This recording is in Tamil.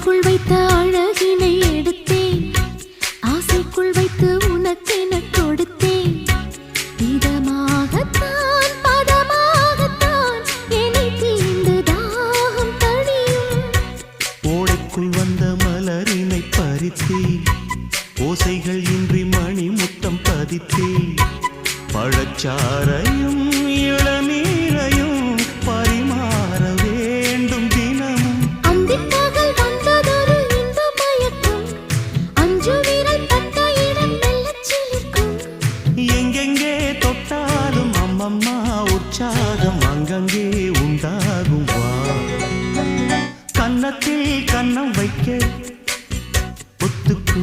ஆடைக்குள் வைத்த அழகினை எடுத்தேன், ஆசைக்குள் வைத்து உனக்கென கொடுத்தேன். இதமாகத்தான் பதமாகத்தான் என்னை தீண்டு தாகம் தணியும். ஓடைக்குள் வந்த மலரினை பறித்தேன், ஓசைகள் இன்றி மணி முத்தம் பதித்தேன். பழச்சாரையும் இளநீரையும் பரிமாற வேண்டும் தினமும். அந்திப்பகல் வந்ததொரு இன்ப மயக்கம், அஞ்சு விரல் பட்ட இடம் மெல்லச் சிலிர்க்கும். எங்கெங்கே தொட்டாலும் அம்மம்மா உற்சாகம் அங்கங்கே உண்டாகும். வா கன்னத்தில் கன்னம் வைக்க ஒத்துக்கு